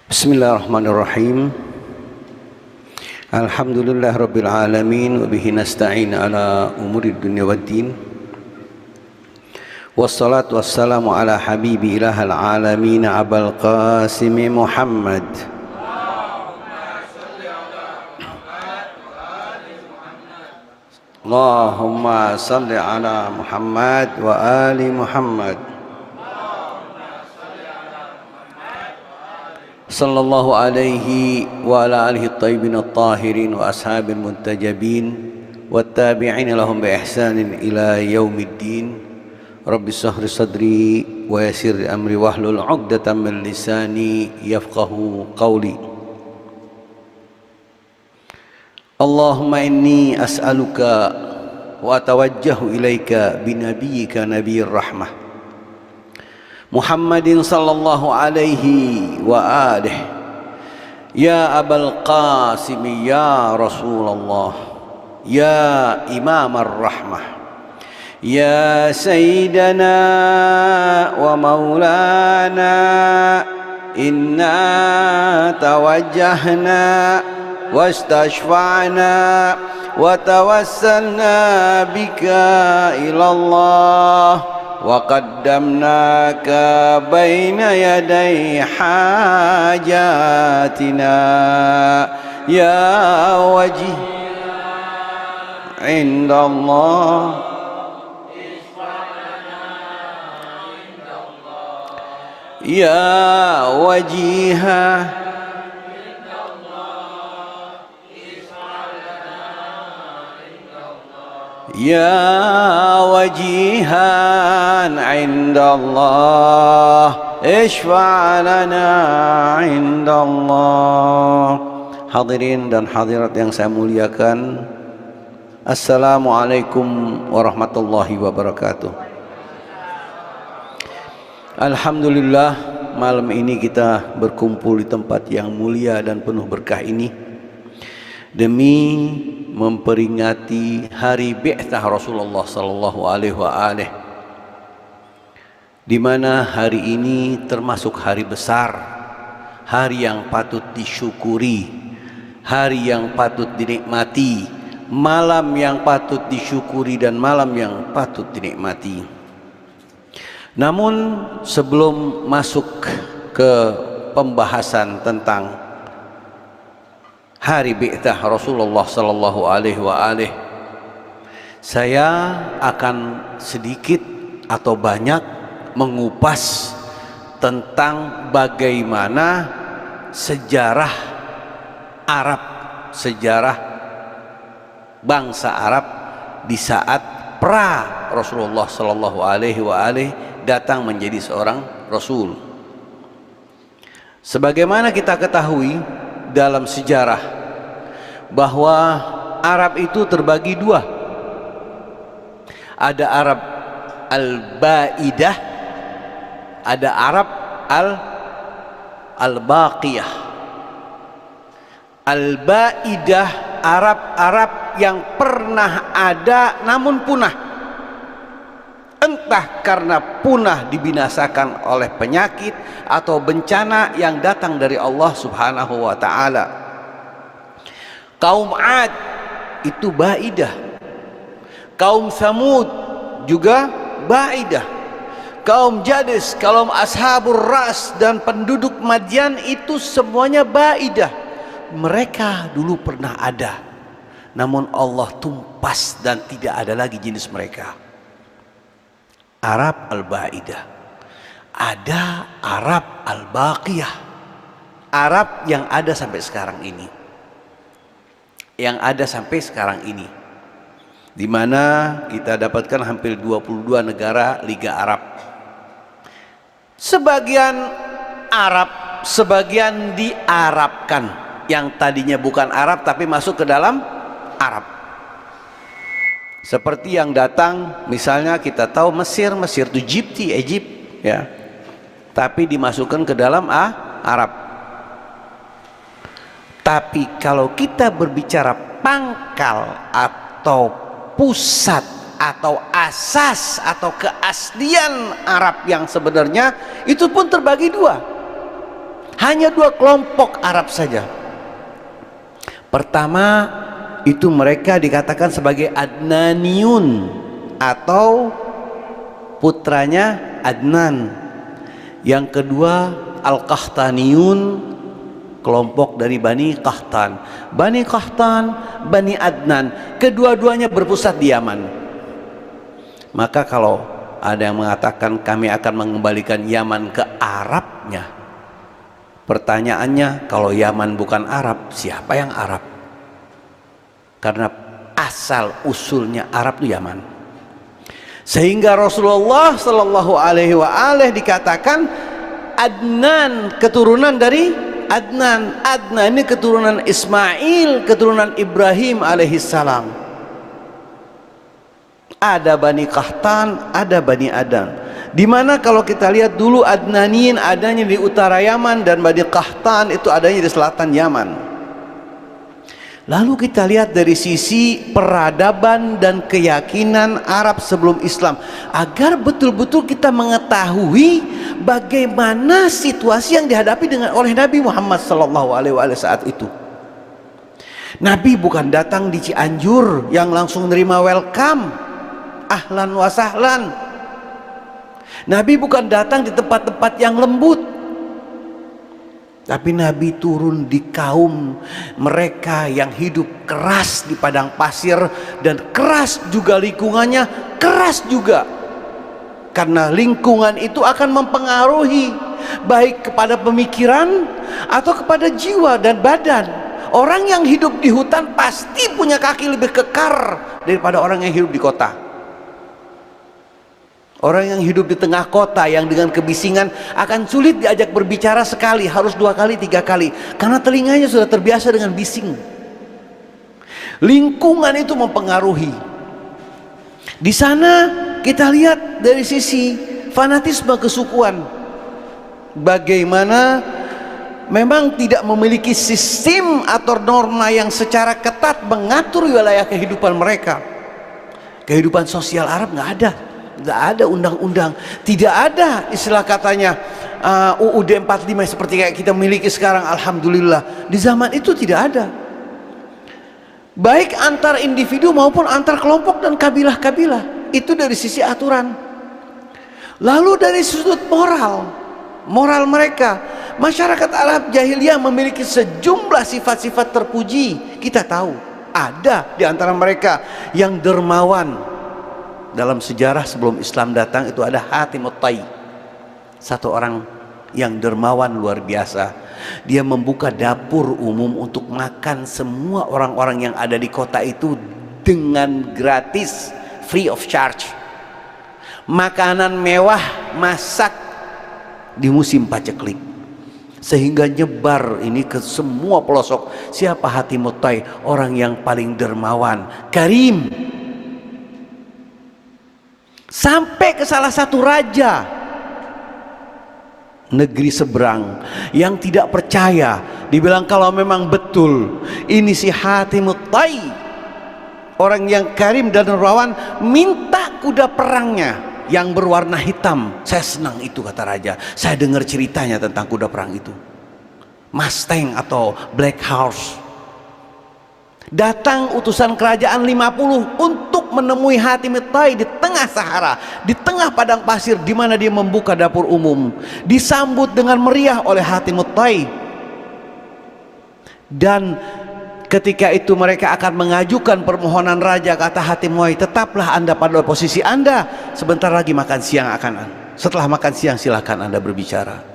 Bismillahirrahmanirrahim. Alhamdulillah rabbil alamin wa bihi nasta'in ala umurid dunya waddin. Wassalatu wassalamu ala habibi ilahal alamin abul qasim Muhammad. Allahumma salli ala Muhammad wa ali Muhammad. Sallallahu alaihi wa ala alihi at-tayyibin at-tahirin wa ashabil muntajabin wat tabi'in lahum bi ihsanin ila yaumiddin. Rabbi shrah li sadri wa yassir li amri wahlul 'uqdatam min lisani yafqahu qawli. Allahumma inni as'aluka wa atawajjahu ilaika bi nabiyyika nabiyyir rahmah Muhammadin sallallahu alaihi wa alihi ya Abul Qasim ya Rasulullah ya Imamar Rahmah ya Sayyidana wa Maulana inna tawajjahna wastashfa'na wa tawassalna bika ilallah wa qaddamnaka baina yaday hajatina ya wajih indallah ya wajihah ya wajihan indallah ishfa' lana indallah. Hadirin dan hadirat yang saya muliakan, assalamualaikum warahmatullahi wabarakatuh. Alhamdulillah, malam ini kita berkumpul di tempat yang mulia dan penuh berkah ini demi memperingati hari bi'tsah Rasulullah sallallahu alaihi wa alihi, di mana hari ini termasuk hari besar, hari yang patut disyukuri, hari yang patut dinikmati, malam yang patut disyukuri dan malam yang patut dinikmati. Namun sebelum masuk ke pembahasan tentang hari bi'tsah Rasulullah sallallahu alaihi wa alihi, saya akan sedikit atau banyak mengupas tentang bagaimana sejarah Arab, sejarah bangsa Arab di saat pra Rasulullah sallallahu alaihi wa alihi datang menjadi seorang rasul. Sebagaimana kita ketahui dalam sejarah bahwa Arab itu terbagi dua. Ada Arab al-Baidah, ada Arab al-Baqiyah. Al-Baidah, Arab-Arab yang pernah ada namun punah, entah karena punah dibinasakan oleh penyakit atau bencana yang datang dari Allah subhanahu wa ta'ala. Kaum Ad itu Baidah, kaum Thamud juga Baidah, kaum Jadis, kaum Ashabur Ras dan penduduk Madian itu semuanya Baidah. Mereka dulu pernah ada, namun Allah tumpas dan tidak ada lagi jenis mereka. Arab al-Baidah. Ada Arab al-Baqiyah, Arab yang ada sampai sekarang ini, yang ada sampai sekarang ini, di mana kita dapatkan hampir 22 negara Liga Arab. Sebagian Arab, sebagian diarabkan, yang tadinya bukan Arab tapi masuk ke dalam Arab. Seperti yang datang, misalnya kita tahu Mesir itu Egypt ya, tapi dimasukkan ke dalam Arab. Tapi kalau kita berbicara pangkal atau pusat atau asas atau keaslian Arab yang sebenarnya, itu pun terbagi dua. Hanya dua kelompok Arab saja. Pertama itu mereka dikatakan sebagai Adnaniyun atau putranya Adnan. Yang kedua Al-Qahtaniyun, kelompok dari Bani Qahtan. Bani Qahtan, Bani Adnan, kedua-duanya berpusat di Yaman. Maka kalau ada yang mengatakan kami akan mengembalikan Yaman ke Arabnya, pertanyaannya, kalau Yaman bukan Arab, siapa yang Arab? Karena asal usulnya Arab itu Yaman. Sehingga Rasulullah Shallallahu Alaihi Wasallam dikatakan Adnan, keturunan dari Adnan. Adnan ini keturunan Ismail, keturunan Ibrahim alaihissalam. Ada Bani Qahtan, ada Bani Adam. Dimana kalau kita lihat dulu Adnaniyin adanya di utara Yaman dan Bani Qahtan itu adanya di selatan Yaman. Lalu kita lihat dari sisi peradaban dan keyakinan Arab sebelum Islam, agar betul-betul kita mengetahui bagaimana situasi yang dihadapi oleh Nabi Muhammad SAW saat itu. Nabi bukan datang di Cianjur yang langsung nerima welcome, ahlan wa sahlan. Nabi bukan datang di tempat-tempat yang lembut, tapi Nabi turun di kaum mereka yang hidup keras di padang pasir, dan keras juga lingkungannya, keras juga karena lingkungan itu akan mempengaruhi baik kepada pemikiran atau kepada jiwa dan badan. Orang yang hidup di hutan pasti punya kaki lebih kekar daripada orang yang hidup di kota. Orang yang hidup di tengah kota yang dengan kebisingan akan sulit diajak berbicara sekali, harus 2 kali 3 kali, karena telinganya sudah terbiasa dengan bising. Lingkungan itu mempengaruhi. Di sana kita lihat dari sisi fanatisme kesukuan, bagaimana memang tidak memiliki sistem atau norma yang secara ketat mengatur wilayah kehidupan mereka. Kehidupan sosial Arab nggak ada. Tidak ada undang-undang, tidak ada istilah katanya UUD 45 seperti kayak kita miliki sekarang. Alhamdulillah, di zaman itu tidak ada, baik antar individu maupun antar kelompok dan kabilah-kabilah. Itu dari sisi aturan. Lalu dari sudut moral mereka, masyarakat Arab jahiliyah memiliki sejumlah sifat-sifat terpuji. Kita tahu ada di antara mereka yang dermawan. Dalam sejarah sebelum Islam datang itu ada Hatimut Tai, satu orang yang dermawan luar biasa. Dia membuka dapur umum untuk makan semua orang-orang yang ada di kota itu dengan gratis, free of charge. Makanan mewah masak di musim paceklik, sehingga nyebar ini ke semua pelosok. Siapa Hatimut Tai? Orang yang paling dermawan, karim. Sampai ke salah satu raja negeri seberang yang tidak percaya, dibilang kalau memang betul ini si Hatimut Tai, orang yang karim dan dermawan, minta kuda perangnya yang berwarna hitam. Saya senang itu, kata raja. Saya dengar ceritanya tentang kuda perang itu, Mustang atau Black Horse. Datang utusan kerajaan 50 untuk menemui Hatimut Tai di tengah Sahara, di tengah padang pasir, di mana dia membuka dapur umum. Disambut dengan meriah oleh Hatimut Tai. Dan ketika itu mereka akan mengajukan permohonan raja. Kata Hatimut Tai, tetaplah Anda pada posisi Anda, sebentar lagi makan siang setelah makan siang silakan Anda berbicara.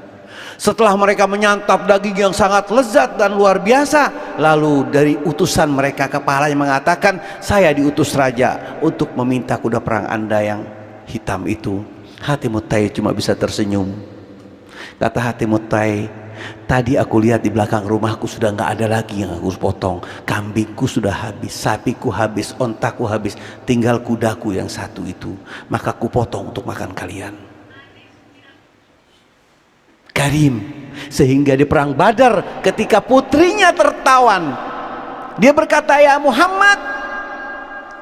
Setelah mereka menyantap daging yang sangat lezat dan luar biasa, lalu dari utusan mereka kepalanya mengatakan, saya diutus raja untuk meminta kuda perang Anda yang hitam itu. Hatimut Tai cuma bisa tersenyum. Kata Hatimut Tai, tadi aku lihat di belakang rumahku sudah nggak ada lagi yang aku potong. Kambingku sudah habis, sapiku habis, ontaku habis, tinggal kudaku yang satu itu, maka ku potong untuk makan kalian. Karim. Sehingga di perang Badar ketika putrinya tertawan, dia berkata, ya Muhammad,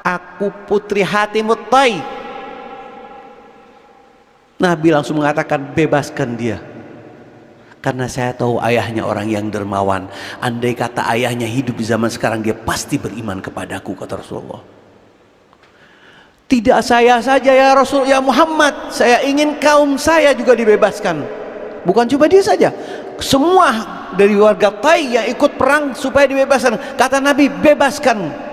aku putri Hatimut Tai. Nabi langsung mengatakan, bebaskan dia, Karena saya tahu ayahnya orang yang dermawan. Andai kata ayahnya hidup di zaman sekarang, dia pasti beriman kepadaku, kata Rasulullah. Tidak saya saja ya Rasul, ya Muhammad, saya ingin kaum saya juga dibebaskan. Bukan cuma dia saja, semua dari warga Tai yang ikut perang supaya dibebaskan. Kata Nabi, bebaskan.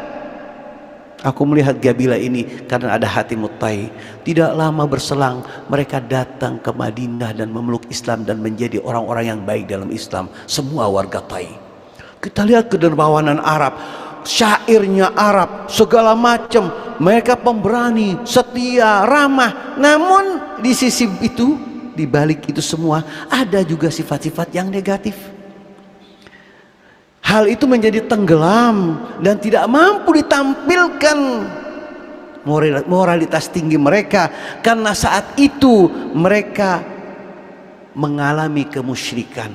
Aku melihat kabilah ini karena ada hati mutai. Tidak lama berselang mereka datang ke Madinah dan memeluk Islam dan menjadi orang-orang yang baik dalam Islam. Semua warga Tai. Kita lihat kedermawanan Arab, syairnya Arab, segala macam. Mereka pemberani, setia, ramah. Namun di sisi itu, di balik itu semua ada juga sifat-sifat yang negatif. Hal itu menjadi tenggelam dan tidak mampu ditampilkan moralitas tinggi mereka, karena saat itu mereka mengalami kemusyrikan,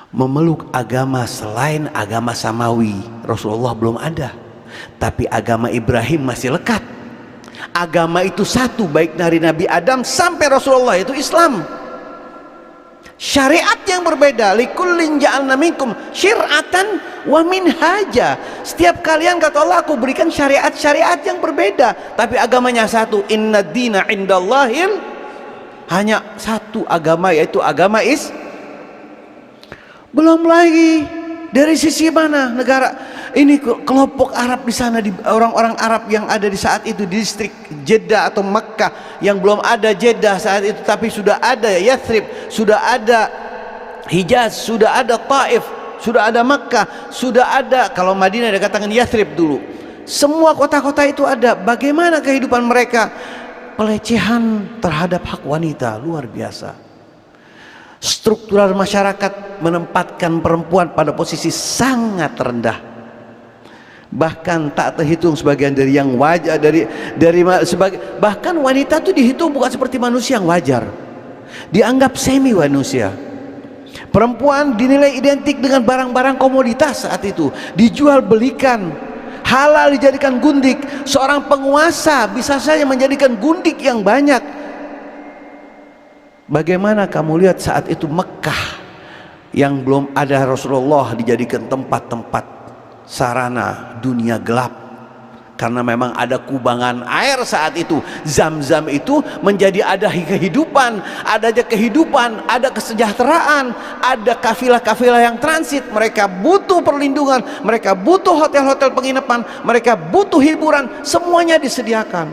memeluk agama selain agama samawi. Rasulullah belum ada, tapi agama Ibrahim masih lekat. Agama itu satu, baik dari Nabi Adam sampai Rasulullah, itu Islam. Syariat yang berbeda, likullin ja'alna minkum syir'atan wa minhaja. Setiap kalian, kata Allah, aku berikan syariat-syariat yang berbeda, tapi agamanya satu. Inna dina indallahil, hanya satu agama, yaitu agama belum lagi dari sisi mana negara ini, kelompok Arab di sana, di orang-orang Arab yang ada di saat itu di distrik Jeddah atau Makkah, yang belum ada Jeddah saat itu, tapi sudah ada Yathrib, sudah ada Hijaz, sudah ada Taif, sudah ada Makkah, sudah ada, kalau Madinah dikatakan Yathrib dulu. Semua kota-kota itu ada. Bagaimana kehidupan mereka? Pelecehan terhadap hak wanita luar biasa. Struktural masyarakat menempatkan perempuan pada posisi sangat rendah. Bahkan tak terhitung sebagian dari yang wajar, bahkan wanita itu dihitung bukan seperti manusia yang wajar, dianggap semi manusia. Perempuan dinilai identik dengan barang-barang komoditas saat itu, dijual belikan, halal dijadikan gundik. Seorang penguasa bisa saja menjadikan gundik yang banyak. Bagaimana kamu lihat saat itu Mekah yang belum ada Rasulullah dijadikan tempat-tempat sarana dunia gelap, karena memang ada kubangan air saat itu. Zam-zam itu menjadi ada kehidupan, ada aja kehidupan, ada kesejahteraan, ada kafilah-kafilah yang transit. Mereka butuh perlindungan, mereka butuh hotel-hotel penginapan, mereka butuh hiburan, semuanya disediakan.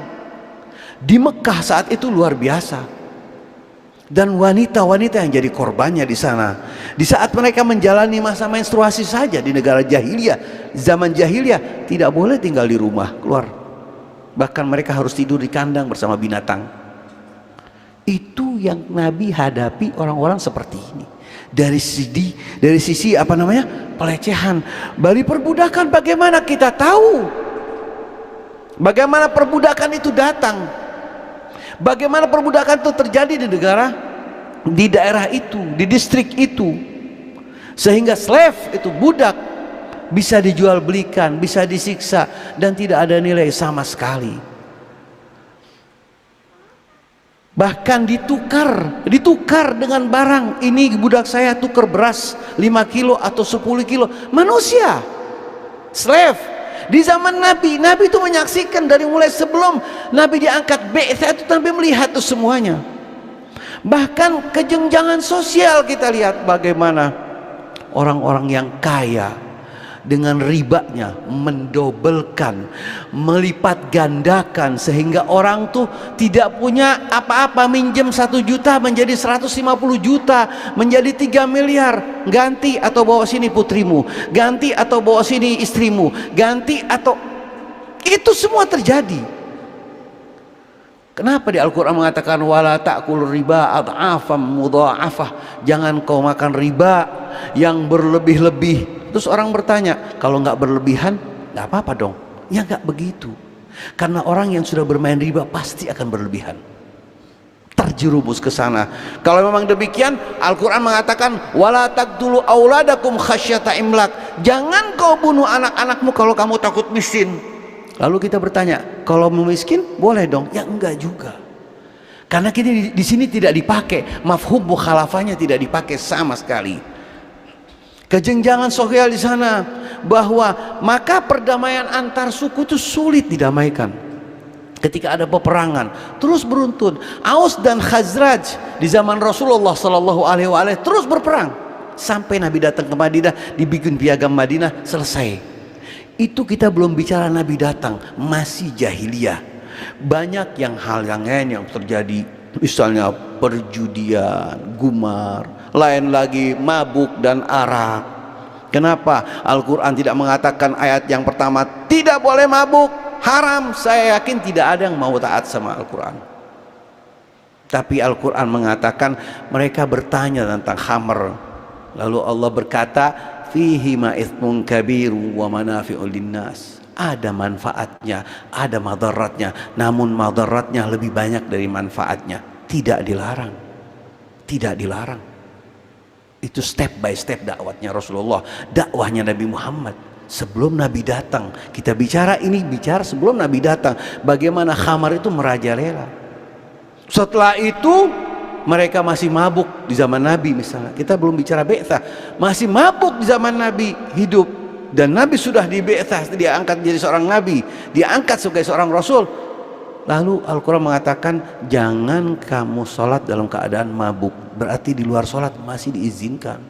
Di Mekah saat itu luar biasa. Dan wanita-wanita yang jadi korbannya di sana, di saat mereka menjalani masa menstruasi saja di negara jahiliyah, zaman jahiliyah, tidak boleh tinggal di rumah, keluar. Bahkan mereka harus tidur di kandang bersama binatang. Itu yang Nabi hadapi orang-orang seperti ini. Dari sisi apa namanya, pelecehan, dari perbudakan. Bagaimana kita tahu bagaimana perbudakan itu datang? Bagaimana perbudakan itu terjadi di negara, di daerah itu, di distrik itu, sehingga slave itu, budak, bisa dijual belikan, bisa disiksa, dan tidak ada nilai sama sekali. Bahkan ditukar dengan barang. Ini budak saya tukar beras 5 kilo atau 10 kilo. Manusia, slave. Di zaman Nabi itu menyaksikan dari mulai sebelum Nabi diangkat Bi'tsah itu, Nabi melihat itu semuanya. Bahkan kejenjangan sosial kita lihat bagaimana orang-orang yang kaya dengan ribanya mendobelkan, melipat gandakan, sehingga orang tuh tidak punya apa-apa, minjem 1 juta menjadi 150 juta, menjadi 3 miliar, ganti atau bawa sini putrimu, ganti atau bawa sini istrimu, ganti atau, itu semua terjadi. Kenapa di Al-Quran mengatakan wala ta'kul riba ad'afam mudha'afah, jangan kau makan riba yang berlebih-lebih. Terus orang bertanya, kalau nggak berlebihan nggak apa-apa dong? Ya nggak begitu, karena orang yang sudah bermain riba pasti akan berlebihan, terjerumus ke sana. Kalau memang demikian, Al-Quran mengatakan wala taqtulu auladakum khasyata imlak, jangan kau bunuh anak-anakmu kalau kamu takut miskin. Lalu kita bertanya, kalau mau miskin boleh dong? Ya enggak juga, Karena kita di sini tidak dipakai, mafhum mukhalafahnya tidak dipakai sama sekali. Kejenjangan sosial di sana, bahwa maka perdamaian antar suku itu sulit didamaikan. Ketika ada peperangan terus beruntun, Aus dan Khazraj di zaman Rasulullah Sallallahu Alaihi Wasallam terus berperang sampai Nabi datang ke Madinah, dibikin piagam Madinah, selesai. Itu kita belum bicara Nabi datang, masih jahiliyah. Banyak hal yang lain yang terjadi, misalnya perjudian, gumar, lain lagi mabuk dan arak. Kenapa Al-Quran tidak mengatakan ayat yang pertama tidak boleh mabuk, haram? Saya yakin tidak ada yang mau taat sama Al-Quran. Tapi Al-Quran mengatakan mereka bertanya tentang khamr, lalu Allah berkata fihi ma itsmun kabiru wa manafi'ul linnas. Ada manfaatnya, ada madaratnya, namun madaratnya lebih banyak dari manfaatnya. Tidak dilarang, tidak dilarang. Itu step by step dakwahnya Rasulullah, dakwahnya Nabi Muhammad sebelum Nabi datang. Kita bicara sebelum Nabi datang, bagaimana khamar itu merajalela. Setelah itu mereka masih mabuk di zaman Nabi, misalnya kita belum bicara bi'tsah, masih mabuk di zaman Nabi hidup. Dan Nabi sudah di bi'tsah, dia angkat jadi seorang Nabi, dia angkat sebagai seorang Rasul. Lalu Al-Quran mengatakan jangan kamu sholat dalam keadaan mabuk, berarti di luar sholat masih diizinkan.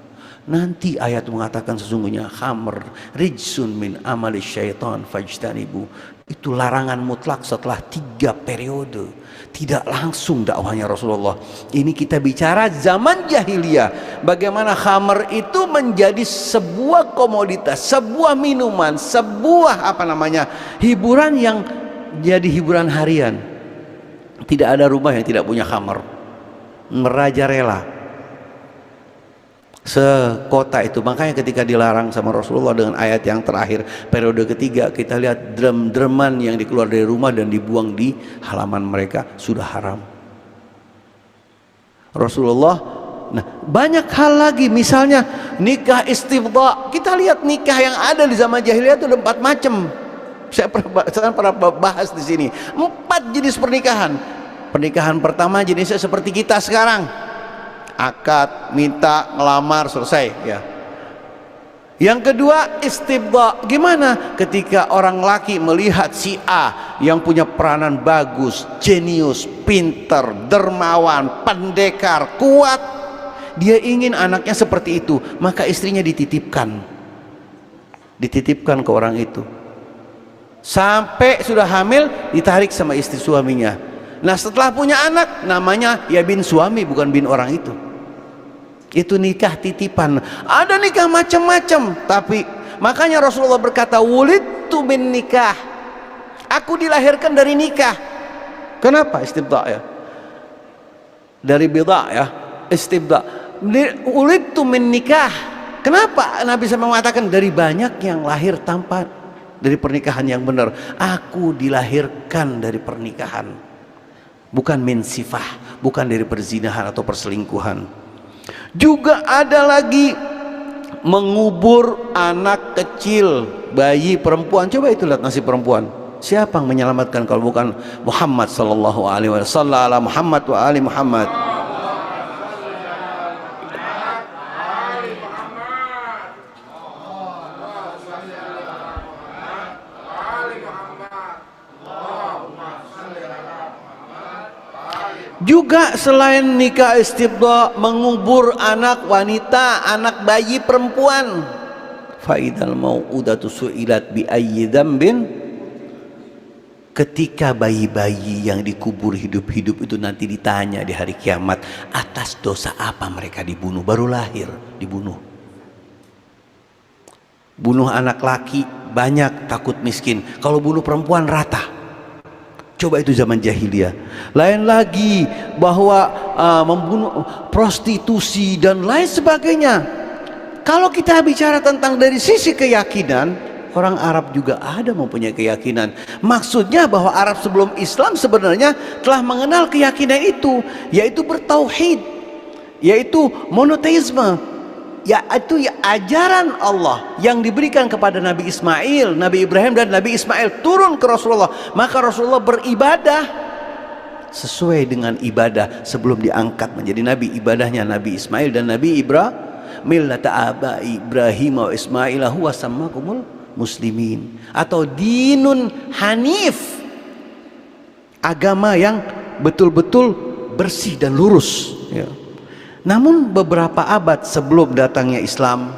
Nanti ayat mengatakan sesungguhnya khamr rijsun min amali syaitan fajtanibu. Itu larangan mutlak setelah 3 periode, tidak langsung dakwahnya Rasulullah. Ini kita bicara zaman jahiliyah, bagaimana khamr itu menjadi sebuah komoditas, sebuah minuman, sebuah hiburan yang jadi hiburan harian. Tidak ada rumah yang tidak punya khamr, merajalela sekota itu. Makanya ketika dilarang sama Rasulullah dengan ayat yang terakhir periode ketiga, kita lihat drum-druman yang dikeluar dari rumah dan dibuang di halaman mereka sudah haram. Rasulullah, nah banyak hal lagi, misalnya nikah istibdha. Kita lihat nikah yang ada di zaman jahiliyah itu ada 4 macam. Saya pernah bahas di sini 4 jenis pernikahan. Pernikahan pertama jenisnya seperti kita sekarang, akad, minta, ngelamar, selesai ya. Yang kedua istibdha. Gimana? Ketika orang laki melihat si A yang punya peranan bagus, jenius, pinter, dermawan, pendekar, kuat, dia ingin anaknya seperti itu, maka istrinya dititipkan ke orang itu. Sampai sudah hamil ditarik sama istri suaminya. Nah setelah punya anak namanya ya bin suami, bukan bin orang itu. Itu nikah titipan. Ada nikah macam-macam, tapi makanya Rasulullah berkata wulidtu min nikah, aku dilahirkan dari nikah. Kenapa? Istibdha ya, dari bidha ya, istibdha. Wulidtu min nikah. Kenapa Nabi SAW mengatakan dari banyak yang lahir tanpa dari pernikahan yang benar? Aku dilahirkan dari pernikahan, bukan min sifah, bukan dari perzinahan atau perselingkuhan. Juga ada lagi mengubur anak kecil, bayi perempuan. Coba itu lihat nasib perempuan. Siapa yang menyelamatkan kalau bukan Muhammad sallallahu alaihi wasallam? Muhammad wa ali Muhammad. Juga selain nikah istibdha, mengubur anak wanita, anak bayi perempuan. Faidal mau'udatu su'ilat bi ayyi dzambin. Ketika bayi-bayi yang dikubur hidup-hidup itu nanti ditanya di hari kiamat, atas dosa apa mereka dibunuh? Baru lahir dibunuh. Bunuh anak laki banyak, takut miskin. Kalau bunuh perempuan rata. Coba itu zaman jahiliyah. Lain lagi bahwa membunuh, prostitusi dan lain sebagainya. Kalau kita bicara tentang dari sisi keyakinan, orang Arab juga ada mempunyai keyakinan. Maksudnya bahwa Arab sebelum Islam sebenarnya telah mengenal keyakinan itu, yaitu bertauhid, yaitu monoteisme, yaitu ajaran Allah yang diberikan kepada Nabi Ismail, Nabi Ibrahim dan Nabi Ismail turun ke Rasulullah. Maka Rasulullah beribadah sesuai dengan ibadah sebelum diangkat menjadi nabi. Ibadahnya Nabi Ismail dan Nabi Ibrahim, millata abai Ibrahim wa Ismail huwa sammakumul muslimin, atau dinun hanif, agama yang betul-betul bersih dan lurus, ya. Namun beberapa abad sebelum datangnya Islam,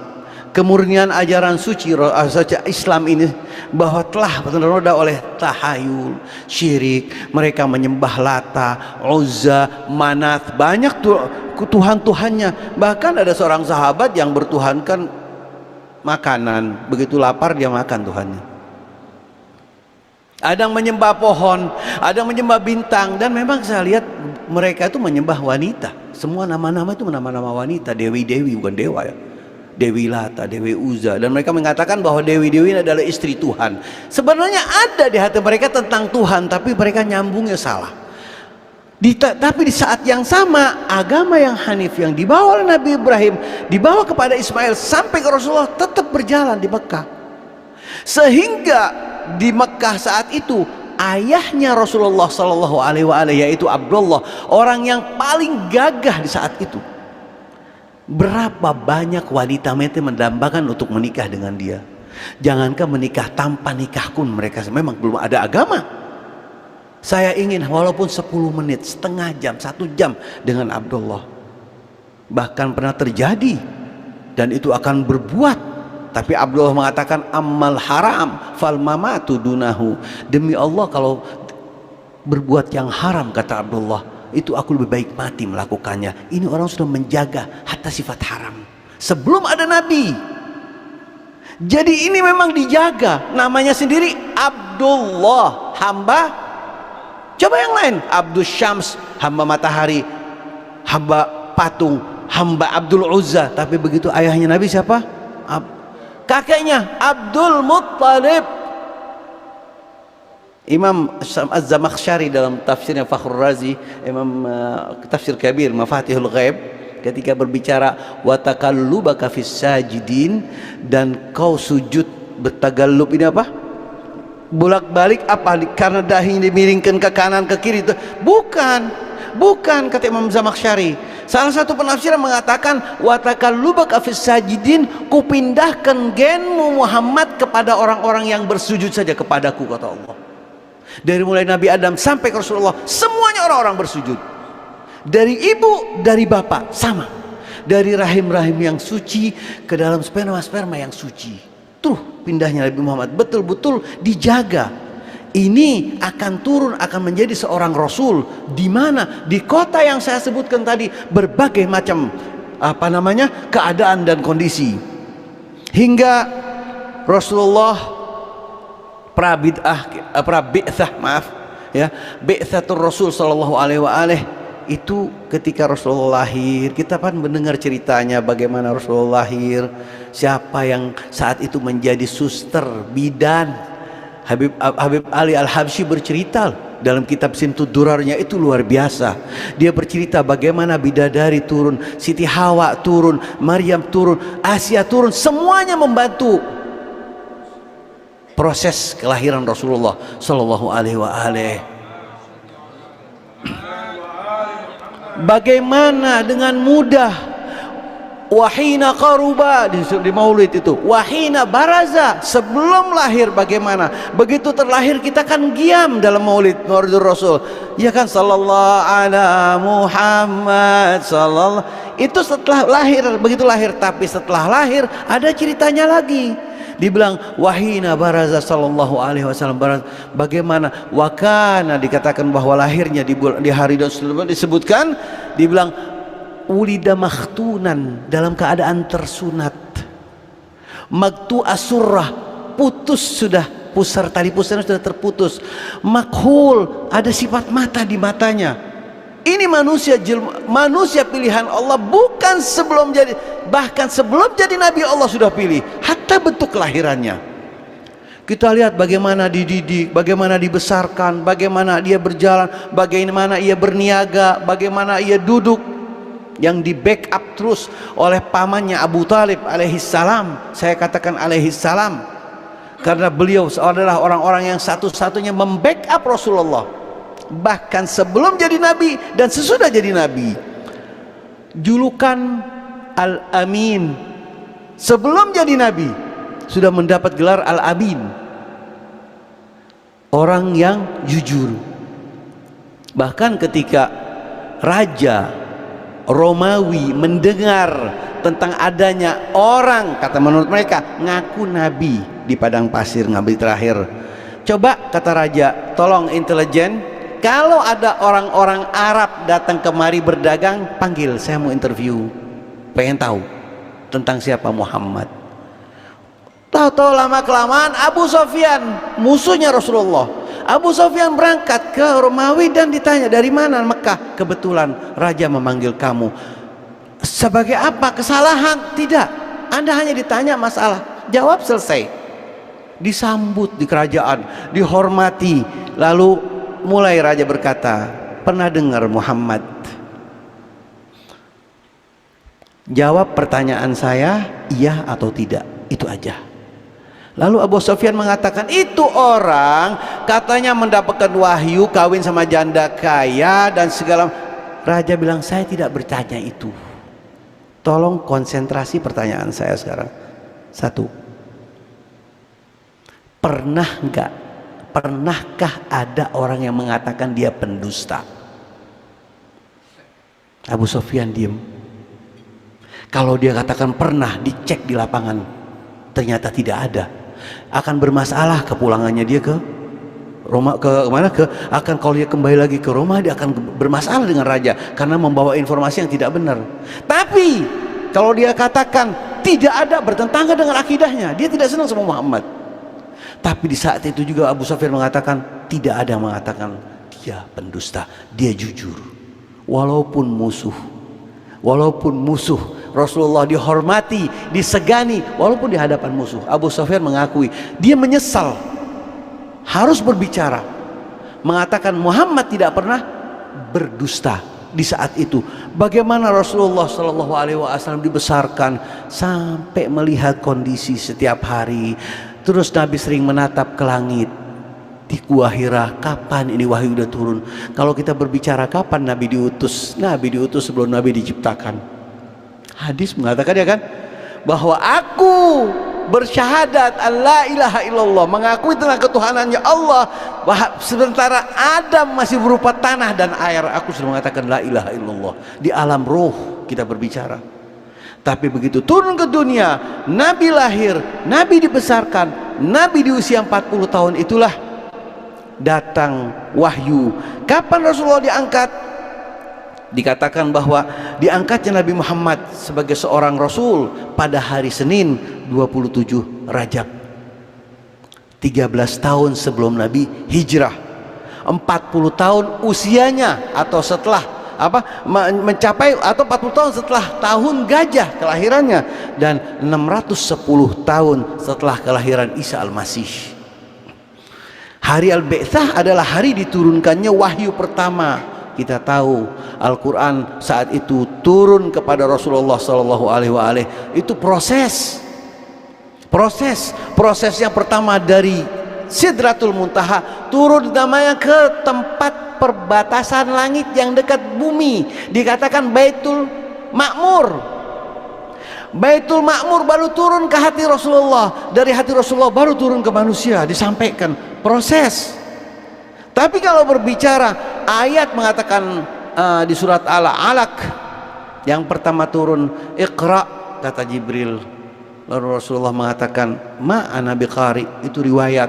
kemurnian ajaran suci Islam ini bahwa telah ternoda oleh tahayul, syirik. Mereka menyembah Lata, Uzza, Manat, banyak tuhan-tuhannya. Bahkan ada seorang sahabat yang bertuhankan makanan, begitu lapar dia makan tuhannya. Ada yang menyembah pohon, ada yang menyembah bintang, dan memang saya lihat mereka itu menyembah wanita. Semua nama-nama itu nama-nama wanita, dewi-dewi, bukan dewa, ya. Dewi Lata, Dewi Uzza, dan mereka mengatakan bahwa dewi-dewi ini adalah istri Tuhan. Sebenarnya ada di hati mereka tentang Tuhan, tapi mereka nyambungnya salah. Tapi di saat yang sama, agama yang hanif yang dibawa oleh Nabi Ibrahim, dibawa kepada Ismail sampai ke Rasulullah, tetap berjalan di Mekah. Sehingga di Mekah saat itu ayahnya Rasulullah Sallallahu Alaihi Wasallam, yaitu Abdullah, orang yang paling gagah di saat itu. Berapa banyak wanita mendambakan untuk menikah dengan dia. Jangankan menikah, tanpa nikah pun mereka memang belum ada agama. Saya ingin walaupun 10 menit, setengah jam, 1 jam dengan Abdullah. Bahkan pernah terjadi, dan itu akan berbuat. Tapi Abdullah mengatakan ammal haram fal mamatu dunahu. Demi Allah, kalau berbuat yang haram, kata Abdullah, itu aku lebih baik mati melakukannya. Ini orang sudah menjaga hatta sifat haram sebelum ada Nabi. Jadi ini memang dijaga. Namanya sendiri Abdullah, hamba. Coba yang lain, Abdul Syams, hamba matahari, hamba patung, hamba Abdul Uzza. Tapi begitu ayahnya Nabi siapa? Kakeknya Abdul Muttalib. Imam Az-Zamakhsyari dalam tafsirnya Fakhrur Razi, Imam tafsir kabir Mafatihul Ghaib, ketika berbicara wa taqallubaka fis sajidin, dan kau sujud bertagallub ini apa? Bolak-balik apa? Karena dahi dimiringkan ke kanan ke kiri itu? Bukan, kata Imam Zamakhsyari. Salah satu penafsiran mengatakan wa taqallubaka fis sajidin, kupindahkan genmu Muhammad kepada orang-orang yang bersujud saja kepadaku, kata Allah. Dari mulai Nabi Adam sampai ke Rasulullah, semuanya orang-orang bersujud. Dari ibu, dari bapak, sama. Dari rahim-rahim yang suci ke dalam sperma-sperma yang suci. Tuh pindahnya Nabi Muhammad betul-betul dijaga. Ini akan turun, akan menjadi seorang Rasul, di mana di kota yang saya sebutkan tadi berbagai macam keadaan dan kondisi, hingga Rasulullah bi'tsatur Rasul Sallallahu Alaihi Wasallam itu ketika Rasulullah lahir. Kita kan mendengar ceritanya bagaimana Rasulullah lahir, siapa yang saat itu menjadi suster bidan. Habib Ali Al-Habsyi bercerita dalam kitab Simtud Durarnya, itu luar biasa. Dia bercerita bagaimana bidadari turun, Siti Hawa turun, Maryam turun, Asia turun, semuanya membantu proses kelahiran Rasulullah Sallallahu Alaihi Wasallam. Bagaimana dengan mudah, wahina qaruba di maulid itu, wahina baraza, sebelum lahir bagaimana, begitu terlahir kita kan giam dalam maulidur Rasul, ya kan, sallallahu ala Muhammad sallallahu. Itu setelah lahir, begitu lahir. Tapi setelah lahir ada ceritanya lagi. Dibilang wahina baraza sallallahu alaihi wasallam, bagaimana wakana, dikatakan bahwa lahirnya di hari dan disebutkan, dibilang ulida makhtunan, dalam keadaan tersunat, magtu asurrah, putus sudah, pusar, tali pusarnya sudah terputus, makhul, ada sifat mata di matanya. Ini manusia pilihan Allah, bukan sebelum jadi, bahkan sebelum jadi Nabi Allah sudah pilih, hatta bentuk kelahirannya. Kita lihat bagaimana dididik, bagaimana dibesarkan, bagaimana dia berjalan, bagaimana ia berniaga, bagaimana ia duduk, yang di backup terus oleh pamannya Abu Talib alaihissalam. Saya katakan alaihissalam karena beliau adalah orang-orang yang satu-satunya membackup Rasulullah. bahkan sebelum jadi nabi dan sesudah jadi nabi. Julukan Al-Amin sebelum jadi nabi sudah mendapat gelar Al-Amin, orang yang jujur. Bahkan ketika raja Romawi mendengar tentang adanya orang, kata menurut mereka, ngaku nabi di padang pasir, nabi terakhir, coba kata raja, tolong intelijen, kalau ada orang-orang Arab datang kemari berdagang, panggil, saya mau interview, pengen tahu tentang siapa Muhammad. Tahu-tahu lama kelamaan Abu Sofyan, musuhnya Rasulullah, Abu Sofyan berangkat ke Romawi dan ditanya, dari mana? Mekah. Kebetulan raja memanggil kamu. Sebagai apa? Kesalahan? Tidak, Anda hanya ditanya masalah, jawab, selesai. Disambut di kerajaan, dihormati. Lalu mulai raja berkata, pernah dengar Muhammad? Jawab pertanyaan saya, iya atau tidak, itu aja. Lalu Abu Sufyan mengatakan, itu orang katanya mendapatkan wahyu, kawin sama janda kaya dan segala. Raja bilang, saya tidak bertanya itu. Tolong konsentrasi pertanyaan saya sekarang. Satu, pernahkah ada orang yang mengatakan dia pendusta? Abu Sufyan diam. Kalau dia katakan pernah, dicek di lapangan, ternyata tidak ada, akan bermasalah kepulangannya dia ke Roma, kalau dia kembali lagi ke Roma, dia akan bermasalah dengan raja karena membawa informasi yang tidak benar. Tapi kalau dia katakan tidak ada, bertentangan dengan akidahnya, dia tidak senang sama Muhammad. Tapi di saat itu juga Abu Sufyan mengatakan, tidak ada yang mengatakan dia pendusta, dia jujur. Walaupun musuh Rasulullah dihormati, disegani, walaupun di hadapan musuh, Abu Sufyan mengakui dia menyesal harus berbicara, mengatakan Muhammad tidak pernah berdusta. Di saat itu bagaimana Rasulullah Shallallahu Alaihi Wasallam dibesarkan sampai melihat kondisi setiap hari. Terus Nabi sering menatap ke langit di Gua Hira, kapan ini wahyu udah turun. Kalau kita berbicara kapan Nabi diutus, Nabi diutus sebelum Nabi diciptakan. Hadis mengatakan ya kan, bahwa aku bersyahadat Allah ilaha illallah, mengakui tentang ketuhanannya Allah, bahwa sementara Adam masih berupa tanah dan air, aku sudah mengatakan la ilaha illallah. Di alam roh kita berbicara. Tapi begitu turun ke dunia, Nabi lahir, Nabi dibesarkan, Nabi di usia 40 tahun itulah datang wahyu. Kapan Rasulullah diangkat? Dikatakan bahwa diangkatnya Nabi Muhammad sebagai seorang Rasul pada hari Senin 27 Rajab, 13 tahun sebelum Nabi hijrah, 40 tahun usianya atau setelah mencapai, atau 40 tahun setelah tahun gajah kelahirannya, dan 610 tahun setelah kelahiran Isa Al-Masih. Hari Al-Bi'tsah adalah hari diturunkannya wahyu pertama. Kita tahu Al-Quran saat itu turun kepada Rasulullah Sallallahu Alaihi Wasallam. Itu proses yang pertama dari Sidratul Muntaha turun namanya ke tempat perbatasan langit yang dekat bumi, dikatakan Baitul Ma'mur. Baitul Ma'mur baru turun ke hati Rasulullah, dari hati Rasulullah baru turun ke manusia, disampaikan, proses. Tapi kalau berbicara ayat mengatakan di surat Al-Alaq yang pertama turun, Iqra, kata Jibril. Lalu Rasulullah mengatakan ma ana biqari, itu riwayat.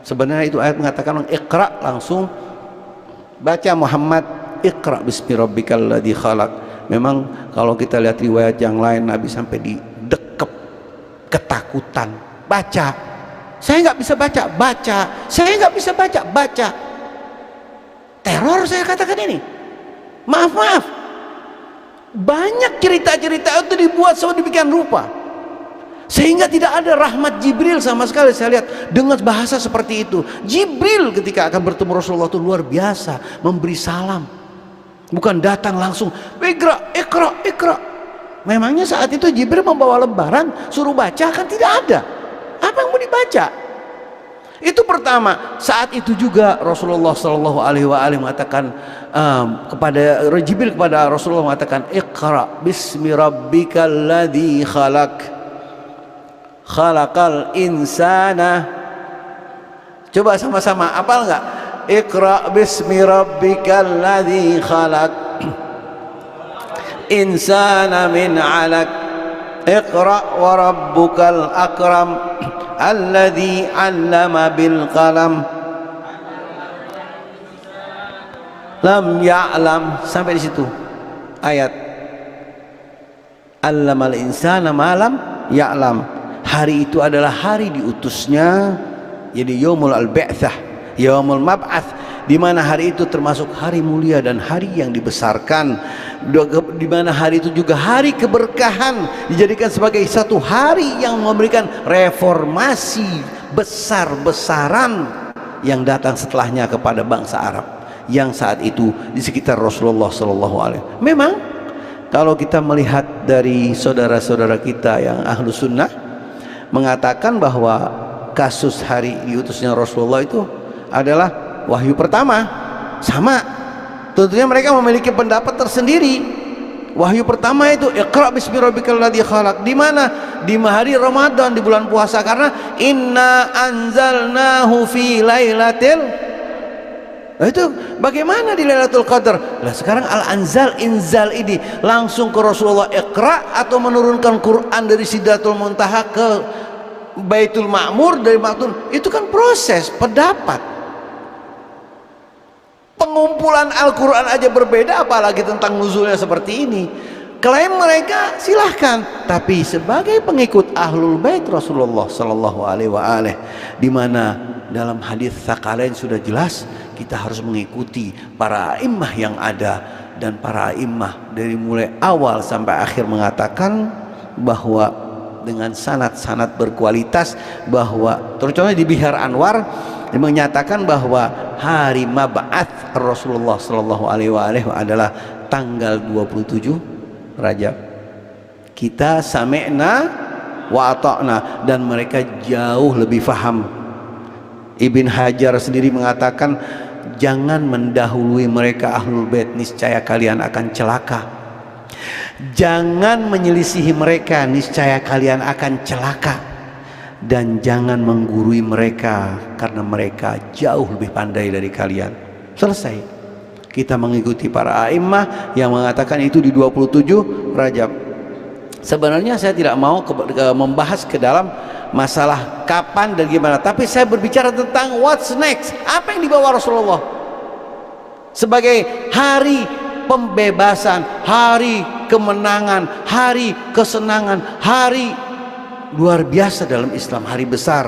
Sebenarnya itu ayat mengatakan Iqra, langsung baca Muhammad, Iqra bismi rabbikal ladzi khalaq. Memang kalau kita lihat riwayat yang lain, Nabi sampai didekep ketakutan, baca. Saya nggak bisa baca, baca. Saya nggak bisa baca, baca. Teror saya katakan ini. Maaf. Banyak cerita-cerita itu dibuat sedemikian rupa, sehingga tidak ada rahmat Jibril sama sekali. Saya lihat dengan bahasa seperti itu. Jibril ketika akan bertemu Rasulullah itu luar biasa, memberi salam, bukan datang langsung Iqra, Iqra, Iqra. Memangnya saat itu Jibril membawa lembaran suruh baca? Kan tidak ada. Apa yang mau dibaca? Itu pertama. Saat itu juga Rasulullah Shallallahu Alaihi Wasallam mengatakan kepada Jibril, kepada Rasulullah mengatakan, Iqra bismi rabbikal ladzi khalaq, khalaqal insana. Coba sama-sama, apal nggak? Iqra bismi rabbikal ladzi khalaq, insana min 'alaq, Iqra wa rabbukal akram, alladzi 'allama bil qalam lam ya'lam. Sampai di situ ayat. 'Allamal insana ma lam ya'lam. Hari itu adalah hari diutusnya, jadi yaumul al-ba'tsah, yaumul mab'ats, di mana hari itu termasuk hari mulia dan hari yang dibesarkan, di mana hari itu juga hari keberkahan, dijadikan sebagai satu hari yang memberikan reformasi besar-besaran yang datang setelahnya kepada bangsa Arab yang saat itu di sekitar Rasulullah Sallallahu Alaihi Wasallam. Memang kalau kita melihat dari saudara-saudara kita yang ahlu sunnah mengatakan bahwa kasus hari diutusnya Rasulullah itu adalah wahyu pertama, sama. Tentunya mereka memiliki pendapat tersendiri. Wahyu pertama itu Iqra bismi rabbikal ladzi khalaq. Di mana? Di hari Ramadan, di bulan puasa, karena inna anzalnahu fi lailatil. Nah itu bagaimana di Lailatul Qadar? Nah sekarang al-anzal, inzal ini langsung ke Rasulullah Iqra, atau menurunkan Quran dari Sidratul Muntaha ke Baitul Ma'mur, dari Maktun, itu kan proses pendapat. Pengumpulan Al-Quran aja berbeda, apalagi tentang nuzulnya seperti ini. Klaim mereka silahkan, tapi sebagai pengikut Ahlul Bait Rasulullah Sallallahu Alaihi Wasallam, di mana dalam hadis Tsaqalain sudah jelas kita harus mengikuti para a'immah yang ada, dan para a'immah dari mulai awal sampai akhir mengatakan bahwa dengan sanad-sanad berkualitas, bahwa terutama di Bihar Anwar menyatakan bahwa hari mab'ats Rasulullah Sallallahu Alaihi Wasallam adalah tanggal 27 Rajab. Kita sami'na wa ata'na, dan mereka jauh lebih faham. Ibn Hajar sendiri mengatakan, jangan mendahului mereka Ahlul Bait, niscaya kalian akan celaka. Jangan menyelisihi mereka, niscaya kalian akan celaka. Dan jangan menggurui mereka, karena mereka jauh lebih pandai dari kalian. Selesai. Kita mengikuti para a'immah yang mengatakan itu di 27 Rajab. Sebenarnya saya tidak mau membahas ke dalam masalah kapan dan gimana, tapi saya berbicara tentang what's next. Apa yang dibawa Rasulullah sebagai hari pembebasan, hari kemenangan, hari kesenangan, hari luar biasa dalam Islam, hari besar.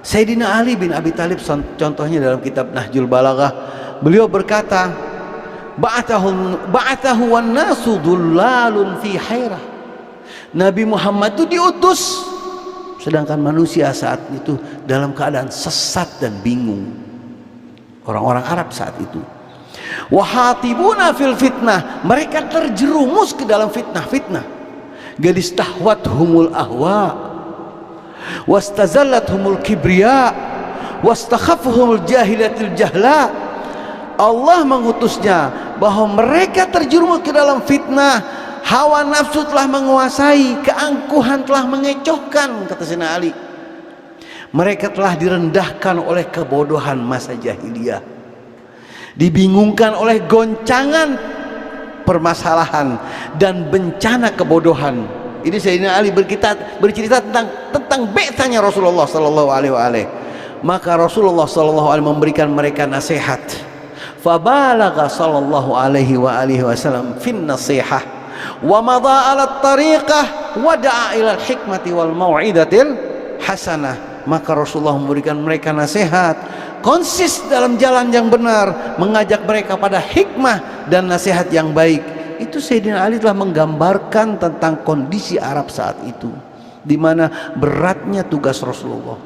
Sayyidina Ali bin Abi Thalib contohnya dalam kitab Nahjul Balaghah, beliau berkata, ba'athahu wan nasu dhullalun fi hairah. Nabi Muhammad itu diutus, sedangkan manusia saat itu dalam keadaan sesat dan bingung. Orang-orang Arab saat itu. Wahatibuna fil fitnah, mereka terjerumus ke dalam fitnah-fitnah. Galistahwathumul ahwa, wastazallathumul kibriya, wastakhafuhumul jahilatil jahla. Allah mengutusnya bahwa mereka terjerumus ke dalam fitnah, hawa nafsu telah menguasai, keangkuhan telah mengecohkan, kata Sayyidina Ali. Mereka telah direndahkan oleh kebodohan masa jahiliyah, dibingungkan oleh goncangan permasalahan dan bencana kebodohan. Ini Sayyidina Ali bercerita tentang be'tsanya Rasulullah Sallallahu Alaihi Wasallam. Maka Rasulullah Sallallahu Alaihi Wasallam memberikan mereka nasihat. Fabalagha Sallallahu Alaihi Wasallam fin nasihah wa madha ala tariqah wa da'a ila al-hikmati wal mau'idatil hasanah. Maka Rasulullah memberikan mereka nasihat, konsis dalam jalan yang benar, mengajak mereka pada hikmah dan nasihat yang baik. Itu Sayyidina Ali telah menggambarkan tentang kondisi Arab saat itu, di mana beratnya tugas Rasulullah.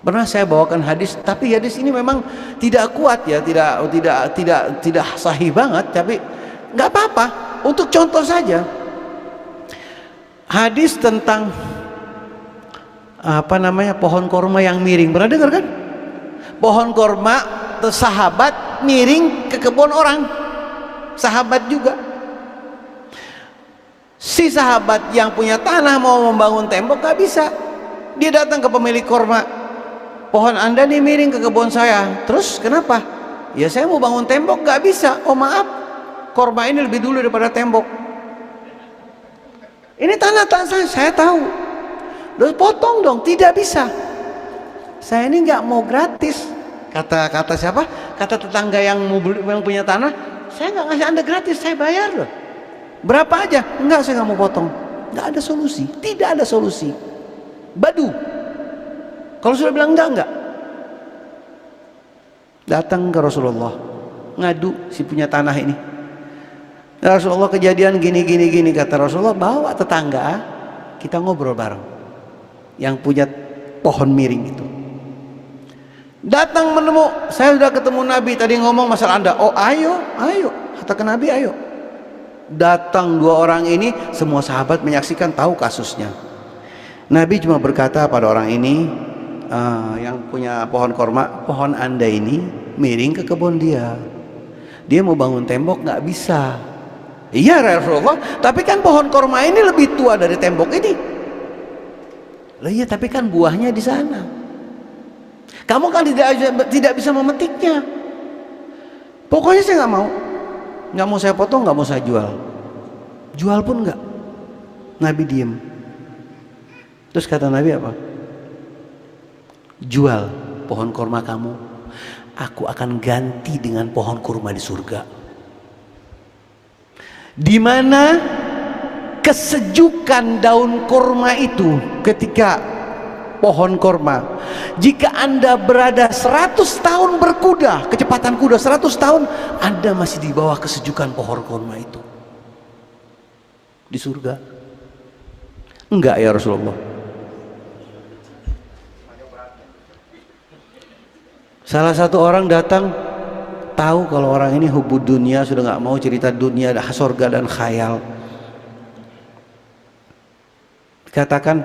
Pernah saya bawakan hadis, tapi hadis ini memang tidak kuat ya, tidak sahih banget, tapi nggak apa-apa, untuk contoh saja. Hadis tentang apa namanya, pohon korma yang miring. Pernah dengar kan? Pohon korma sahabat miring ke kebun orang, sahabat juga. Si sahabat yang punya tanah mau membangun tembok gak bisa. Dia datang ke pemilik korma, pohon anda nih miring ke kebun saya. Terus kenapa? Ya saya mau bangun tembok gak bisa. Oh maaf, korma ini lebih dulu daripada tembok. Ini tanah saya tahu. Terus potong dong. Tidak bisa, saya ini nggak mau gratis. Kata siapa? Kata tetangga yang punya tanah, saya nggak ngasih anda gratis, saya bayar loh. Berapa aja? Enggak, saya nggak mau potong. Nggak ada solusi, tidak ada solusi. Badu. Kalau sudah bilang enggak. Datang ke Rasulullah, ngadu si punya tanah ini. Ya Rasulullah, kejadian gini. Kata Rasulullah, bawa tetangga, kita ngobrol bareng. Yang punya pohon miring itu datang menemu, saya sudah ketemu Nabi tadi ngomong masalah anda. Oh ayo, katakan Nabi, ayo. Datang dua orang ini, semua sahabat menyaksikan, tahu kasusnya. Nabi cuma berkata pada orang ini, yang punya pohon korma, pohon anda ini miring ke kebun dia mau bangun tembok nggak bisa. Iya Rasulullah, tapi kan pohon korma ini lebih tua dari tembok ini. Lah iya, tapi kan buahnya di sana. Kamu kan tidak bisa memetiknya. Pokoknya saya nggak mau saya potong, nggak mau saya jual pun nggak. Nabi diem. Terus kata Nabi apa? Jual pohon kurma kamu, aku akan ganti dengan pohon kurma di surga. Di mana kesejukan daun kurma itu ketika pohon kurma, jika anda berada 100 tahun berkuda, kecepatan kuda 100 tahun, anda masih di bawah kesejukan pohon kurma itu di surga. Enggak ya Rasulullah. Salah satu orang datang, tahu kalau orang ini hubud dunia, sudah nggak mau cerita dunia, surga dan khayal. Katakan,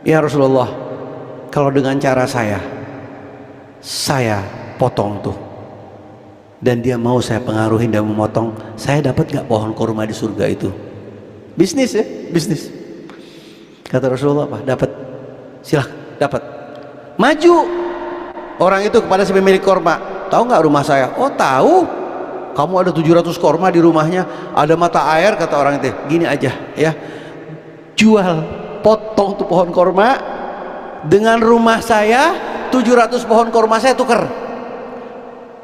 ya Rasulullah, kalau dengan cara saya potong tuh, dan dia mau saya pengaruhin dan memotong, saya dapat nggak pohon kurma di surga itu? Bisnis ya, bisnis. Kata Rasulullah, apa? Dapat. Silahkan, dapat. Maju orang itu kepada si pemilik kurma, tahu nggak rumah saya? Oh tahu, kamu ada 700 kurma di rumahnya, ada mata air. Kata orang itu, gini aja ya, jual, potong tuh pohon kurma dengan rumah saya, 700 pohon kurma saya tuker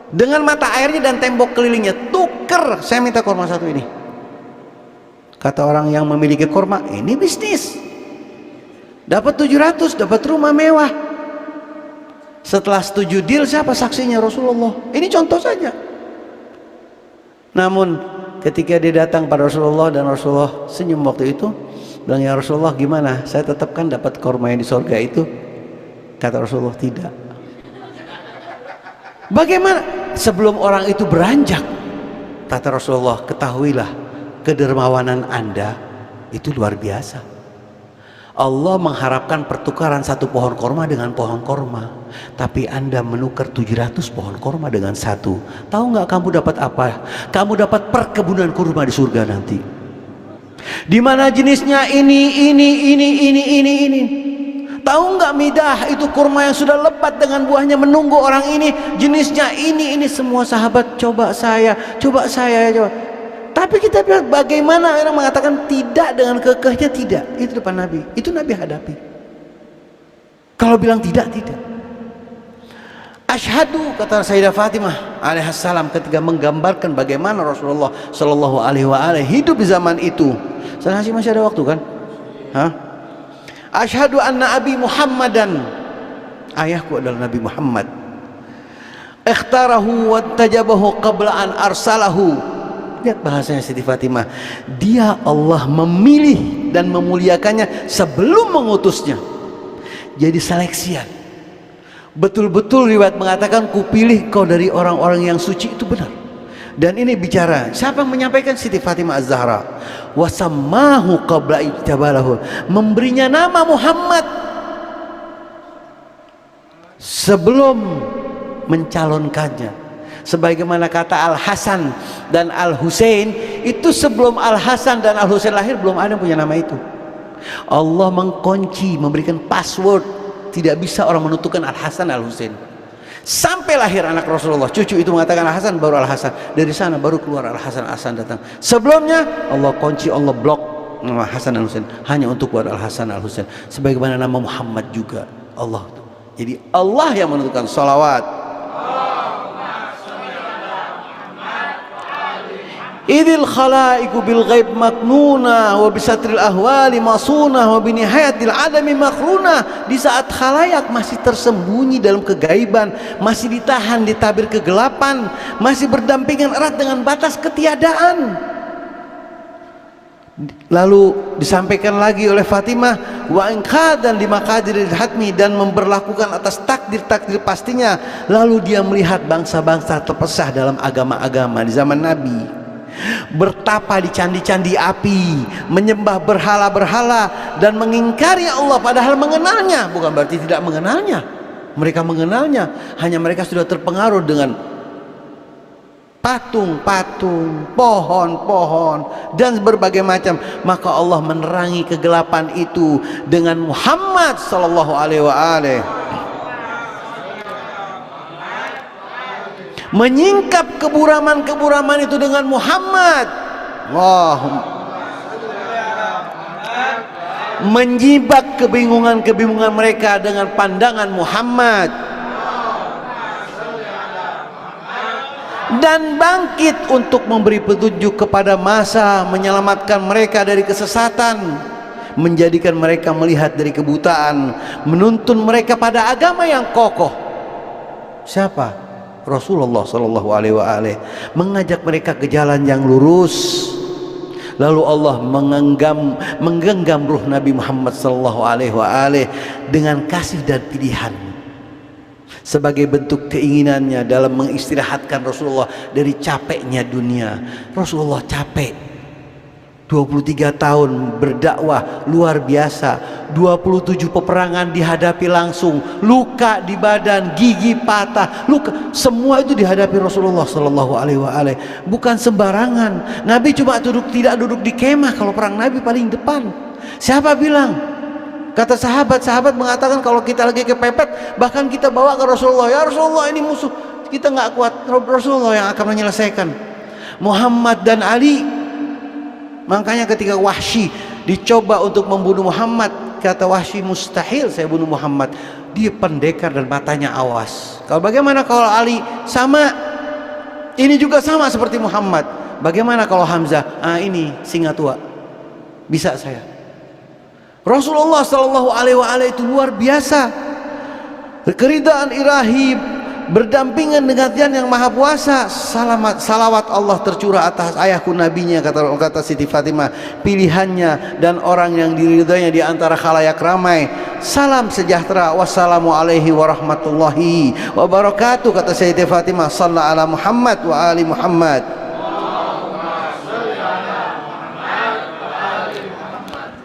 dengan mata airnya dan tembok kelilingnya, tuker, saya minta kurma satu ini. Kata orang yang memiliki kurma, ini bisnis, dapat 700, dapat rumah mewah. Setelah setuju deal, siapa saksinya? Rasulullah. Ini contoh saja. Namun ketika dia datang pada Rasulullah dan Rasulullah senyum waktu itu, bilang, ya Rasulullah, gimana? Saya tetap kan dapat kurma yang di surga itu. Kata Rasulullah, tidak. Bagaimana? Sebelum orang itu beranjak, kata Rasulullah, ketahuilah kedermawanan anda itu luar biasa. Allah mengharapkan pertukaran satu pohon kurma dengan pohon kurma, tapi anda menukar 700 pohon kurma dengan satu. Tahu nggak kamu dapat apa? Kamu dapat perkebunan kurma di surga nanti, di mana jenisnya ini. Tahu nggak midah itu kurma yang sudah lebat dengan buahnya menunggu orang ini, jenisnya ini. Semua sahabat coba saya. Tapi kita bilang, bagaimana orang mengatakan tidak dengan kekehnya? Tidak, itu depan Nabi, itu Nabi hadapi. Kalau bilang tidak. Asyhadu, kata Sayyidah Fatimah alaihissalam ketika menggambarkan bagaimana Rasulullah Shallallahu alaihi wasallam hidup di zaman itu. Saya masih ada waktu kan? Asyhadu anna Abi Muhammadan, ayahku adalah Nabi Muhammad, ikhtarahu wa tajabahu qabla an arsalahu. Lihat bahasanya Siti Fatimah, dia Allah memilih dan memuliakannya sebelum mengutusnya. Jadi seleksian. Betul-betul riwayat mengatakan, kupilih kau dari orang-orang yang suci, itu benar. Dan ini bicara siapa yang menyampaikan? Siti Fatimah Az-Zahra. Wasammahu qabla ijtabalahu, memberinya nama Muhammad sebelum mencalonkannya. Sebagaimana kata Al Hasan dan Al Husain, itu sebelum Al Hasan dan Al Husain lahir belum ada yang punya nama itu. Allah mengkunci, memberikan password, tidak bisa orang menentukan Al Hasan Al Husain. Sampai lahir anak Rasulullah, cucu itu mengatakan Al Hasan, baru Al Hasan. Dari sana baru keluar Al Hasan. Al Hasan datang. Sebelumnya Allah kunci, Allah blok nama Hasan Al Husain, hanya untuk buat Al Hasan Al Husain. Sebagaimana nama Muhammad juga Allah. Jadi Allah yang menentukan. Salawat. Idil khalaiqu bil ghaib maknuna wa bisatril ahwali masuna wa binihayatil adami makhruna. Di saat khalayak masih tersembunyi dalam kegaiban, masih ditahan di tabir kegelapan, masih berdampingan erat dengan batas ketiadaan. Lalu disampaikan lagi oleh Fatimah, wa inqadan di maqadiril hatmi, dan memberlakukan atas takdir-takdir pastinya. Lalu dia melihat bangsa-bangsa terpesah dalam agama-agama di zaman Nabi, bertapa di candi-candi api, menyembah berhala-berhala dan mengingkari Allah padahal mengenalnya. Bukan berarti tidak mengenalnya, mereka mengenalnya, hanya mereka sudah terpengaruh dengan patung-patung, pohon-pohon dan berbagai macam. Maka Allah menerangi kegelapan itu dengan Muhammad sallallahu alaihi wasallam, menyingkap keburaman-keburaman itu dengan Muhammad. Menjibak kebingungan-kebingungan mereka dengan pandangan Muhammad, dan bangkit untuk memberi petunjuk kepada masa, menyelamatkan mereka dari kesesatan, menjadikan mereka melihat dari kebutaan, menuntun mereka pada agama yang kokoh. Siapa? Rasulullah sallallahu alaihi wasallam, mengajak mereka ke jalan yang lurus. Lalu Allah menggenggam ruh Nabi Muhammad sallallahu alaihi wasallam dengan kasih dan pilihan, sebagai bentuk keinginannya dalam mengistirahatkan Rasulullah dari capeknya dunia. Rasulullah capek, 23 tahun berdakwah luar biasa, 27 peperangan dihadapi langsung, luka di badan, gigi patah, luka, semua itu dihadapi Rasulullah sallallahu alaihi wasallam. Bukan sembarangan. Nabi cuma tidak duduk di kemah, kalau perang Nabi paling depan. Siapa bilang? Kata sahabat mengatakan kalau kita lagi kepepet, bahkan kita bawa ke Rasulullah, ya Rasulullah ini musuh kita nggak kuat, Rasulullah yang akan menyelesaikan. Muhammad dan Ali. Makanya ketika Wahsy dicoba untuk membunuh Muhammad, kata Wahsy, mustahil saya bunuh Muhammad, dia pendekar dan matanya awas. Kalau bagaimana kalau Ali? Sama, ini juga sama seperti Muhammad. Bagaimana kalau Hamzah? Ini singa tua, bisa saya. Rasulullah sallallahu alaihi wasallam itu luar biasa. Keridaan ilahi berdampingan dengan Tuhan yang maha kuasa. Salawat Allah tercurah atas ayahku nabinya, kata Siti Fatimah, pilihannya dan orang yang diridainya di antara khalayak ramai. Salam sejahtera, wassalamu alaihi warahmatullahi wabarakatuh, kata Siti Fatimah. Shalla ala Muhammad wa ali Muhammad.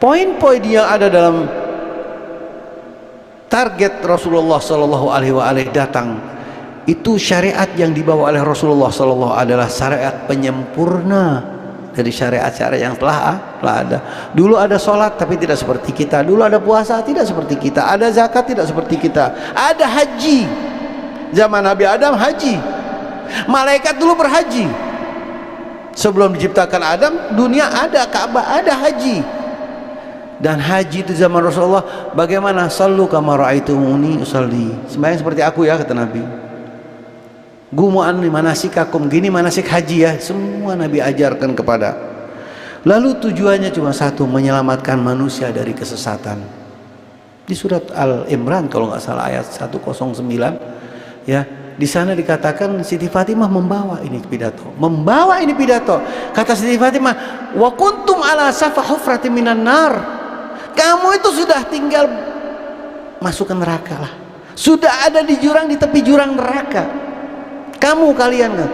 Poin-poin yang ada dalam target Rasulullah sallallahu alaihi wasallam datang, itu syariat yang dibawa oleh Rasulullah sallallahu adalah syariat penyempurna dari syariat-syariat yang telah ada. Dulu ada sholat tapi tidak seperti kita, dulu ada puasa tidak seperti kita, ada zakat tidak seperti kita, ada haji zaman Nabi Adam, haji, malaikat dulu berhaji sebelum diciptakan Adam. Dunia ada Ka'bah, ada haji. Dan haji itu zaman Rasulullah bagaimana? Sallu kama ra'aitumuni usalli, sembahyang seperti aku ya, kata Nabi. Gumu'an manasikakum, gini manasik haji ya, semua Nabi ajarkan kepada. Lalu tujuannya cuma satu, menyelamatkan manusia dari kesesatan. Di surat Al-Imran kalau nggak salah ayat 109 ya, di sana dikatakan Siti Fatimah membawa ini pidato, kata Siti Fatimah, wa kuntum ala safa hufratin minan nar, kamu itu sudah tinggal masuk ke neraka lah, sudah ada di tepi jurang neraka. Kamu kalian kan,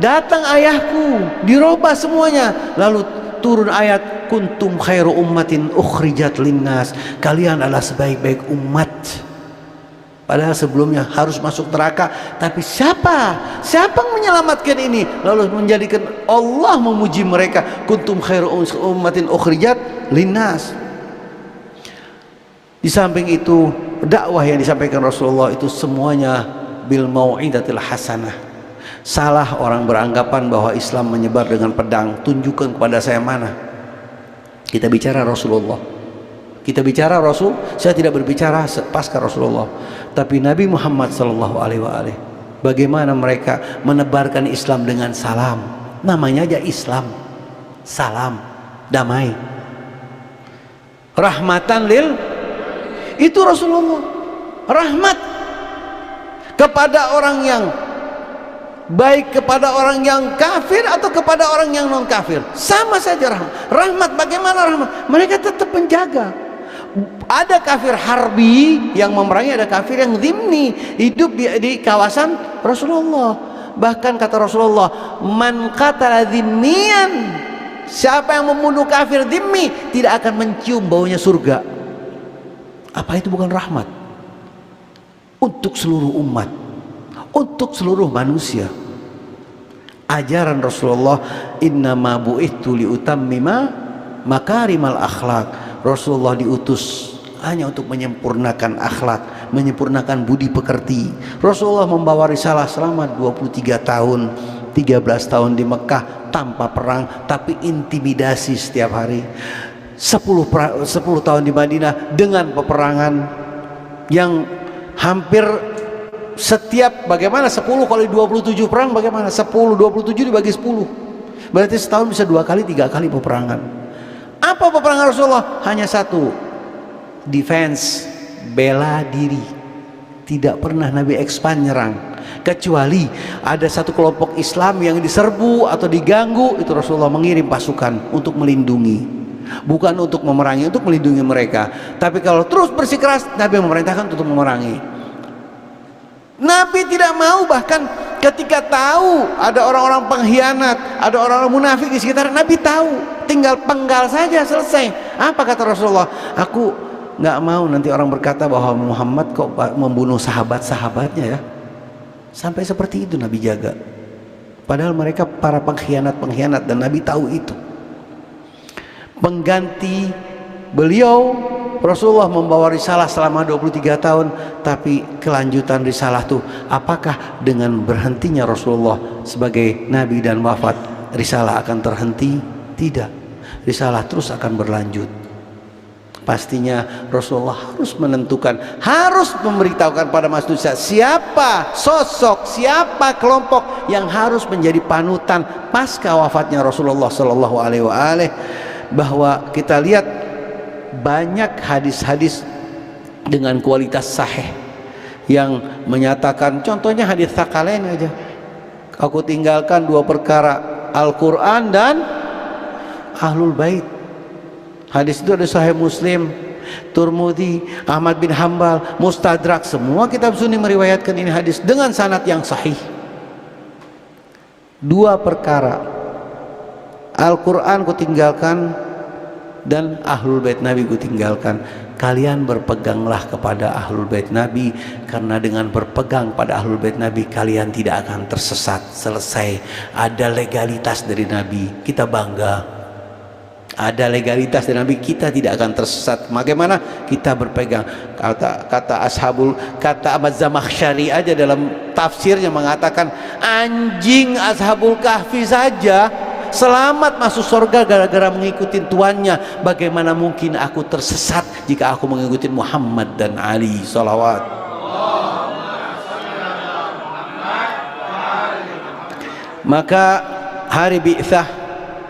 datang ayahku dirubah semuanya, lalu turun ayat kuntum khairu ummatin ukhrijat linnas, kalian adalah sebaik-baik umat Padahal sebelumnya harus masuk neraka. Tapi siapa yang menyelamatkan ini? Lalu menjadikan Allah memuji mereka, kuntum khairu ummatin ukhrijat linnas. Di samping itu, dakwah yang disampaikan Rasulullah itu semuanya bil mau'idatil hasanah. Salah orang beranggapan bahwa Islam menyebar dengan pedang. Tunjukkan kepada saya mana. Kita bicara Rasulullah, kita bicara Rasul. Saya tidak berbicara pasca Rasulullah, tapi Nabi Muhammad sallallahu alaihi wasallam. Bagaimana mereka menebarkan Islam dengan salam. Namanya aja Islam, salam, damai, rahmatan lil. Itu Rasulullah, rahmat kepada orang yang baik, kepada orang yang kafir atau kepada orang yang non kafir, sama saja rahmat. Rahmat bagaimana rahmat? Mereka tetap menjaga. Ada kafir harbi yang memerangi, ada kafir yang zimni, hidup di kawasan Rasulullah. Bahkan kata Rasulullah, man qatala zimmiyan, siapa yang membunuh kafir zimmi tidak akan mencium baunya surga. Apa itu bukan rahmat? Untuk seluruh umat, untuk seluruh manusia. Ajaran Rasulullah, innama bu'ithu liutammima makarimal akhlak. Rasulullah diutus hanya untuk menyempurnakan akhlak, menyempurnakan budi pekerti. Rasulullah membawa risalah selama 23 tahun, 13 tahun di Mekah tanpa perang, tapi intimidasi setiap hari. 10 tahun di Madinah dengan peperangan yang hampir setiap, bagaimana 10 kali 27 perang, bagaimana 10 27 dibagi 10, berarti setahun bisa 2 kali 3 kali peperangan. Apa peperangan Rasulullah? Hanya satu, defense, bela diri. Tidak pernah Nabi expand nyerang, kecuali ada satu kelompok Islam yang diserbu atau diganggu, itu Rasulullah mengirim pasukan untuk melindungi, bukan untuk memerangi, untuk melindungi mereka. Tapi kalau terus bersikeras, Nabi memerintahkan untuk memerangi. Nabi tidak mau, bahkan ketika tahu ada orang-orang pengkhianat, ada orang-orang munafik di sekitar, Nabi tahu, tinggal penggal saja, selesai. Apa kata Rasulullah? Aku nggak mau nanti orang berkata bahwa Muhammad kok membunuh sahabat-sahabatnya ya. Sampai seperti itu Nabi jaga. Padahal mereka para pengkhianat dan Nabi tahu itu. Pengganti beliau, Rasulullah membawa risalah selama 23 tahun, tapi kelanjutan risalah itu, apakah dengan berhentinya Rasulullah sebagai Nabi dan wafat, risalah akan terhenti? Tidak, risalah terus akan berlanjut. Pastinya Rasulullah harus menentukan, harus memberitahukan pada manusia siapa sosok, siapa kelompok yang harus menjadi panutan pasca wafatnya Rasulullah Sallallahu Alaihi Wasallam. Bahwa kita lihat banyak hadis-hadis dengan kualitas sahih yang menyatakan, contohnya hadis Tsaqalain aja, aku tinggalkan 2 perkara, Al-Quran dan Ahlul Bait. Hadis itu ada Sahih Muslim, Tirmidzi, Ahmad bin Hambal, Mustadrak, semua kitab sunni meriwayatkan ini hadis dengan sanad yang sahih. 2 perkara, Al-Quran ku tinggalkan dan Ahlul Bait Nabi ku tinggalkan. Kalian berpeganglah kepada Ahlul Bait Nabi, karena dengan berpegang pada Ahlul Bait Nabi kalian tidak akan tersesat. Selesai. Ada legalitas dari Nabi, kita bangga. Ada legalitas dari Nabi, kita tidak akan tersesat. Bagaimana kita berpegang? Kata Ahmad Zamakhsyari aja dalam tafsirnya mengatakan, anjing Ashabul Kahfi saja selamat masuk surga gara-gara mengikuti tuannya. Bagaimana mungkin aku tersesat jika aku mengikuti Muhammad dan Ali salawat. Maka hari Bi'tsah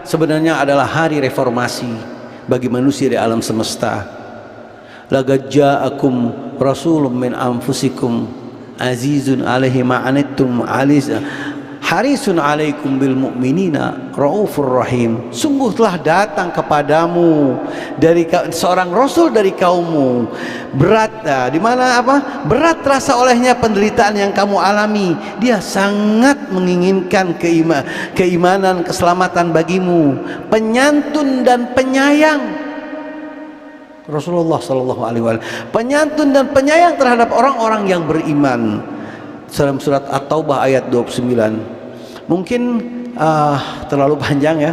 sebenarnya adalah hari reformasi bagi manusia di alam semesta. Laqad ja'akum rasulun min anfusikum azizun alaihi ma'anittum harisun alaikum bil mu'minina raufur rahim. Sungguh telah datang kepadamu dari seorang rasul dari kaummu, berat di mana apa? Berat rasa olehnya penderitaan yang kamu alami. Dia sangat menginginkan keimanan, keselamatan bagimu, penyantun dan penyayang. Rasulullah sallallahu alaihi wasallam, penyantun dan penyayang terhadap orang-orang yang beriman. Dalam surat At-Taubah ayat 29. Mungkin terlalu panjang ya.